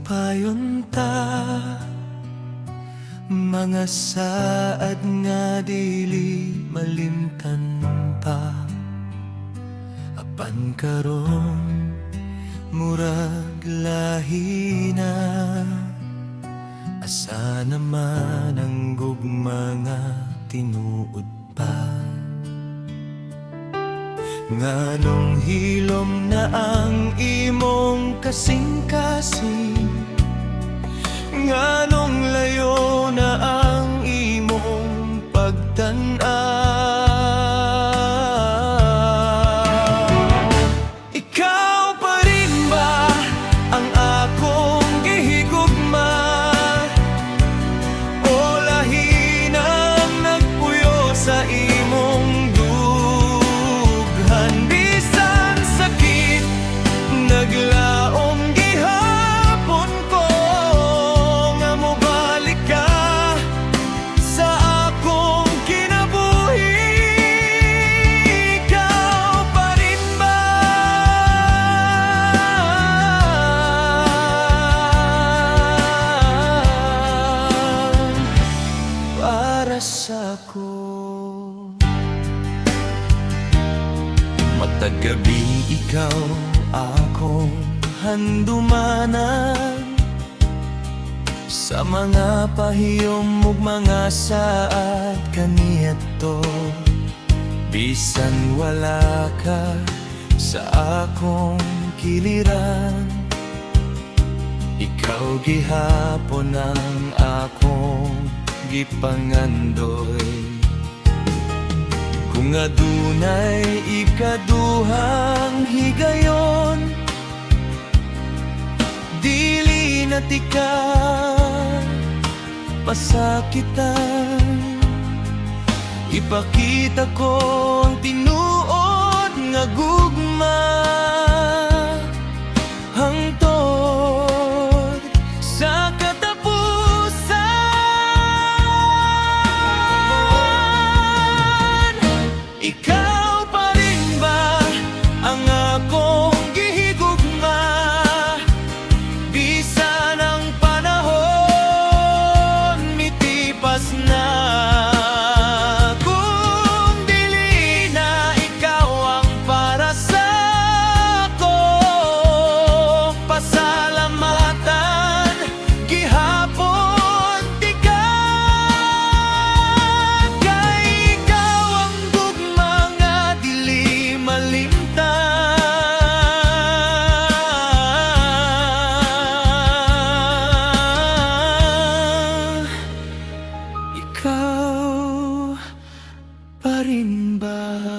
payunta, mga saad nga dili malimtan pa. Apan karon murag lahi na, asa naman ang gugma nga tinuod pa. Nganong hilom na ang imong kasing-kasing, nganong layo na ang imong pagtan-aw. Ikaw pa rin ba ang akong gihigugma, o lahi nang nagpuyo sa imong dughan? Bisan sakit naglaom gihapon ko nga mobalik ka sa akong kinabuhi. Ikaw pa rin ba para sa ako? Matag gabi ikaw akong handumanan, sa mga pahiyom ug mga saat kaniadto. Bisan wala ka sa akong kiliran, ikaw gihapon ang akong gipangandoy. Kung adunay ikaduhang higayon, dili na tika pasakitan. Ipakita ko ang tinuod nga gugma, hangtod sa katapusan. Ikaw pa rin ba ang akong gihigugma, bisan ang panahon mitipas na? Kung dili na ikaw ang para sa ako, pasalamatan gihapon tika. Kay ikaw ang gugma nga dili malimtan. Ikaw pa rin ba?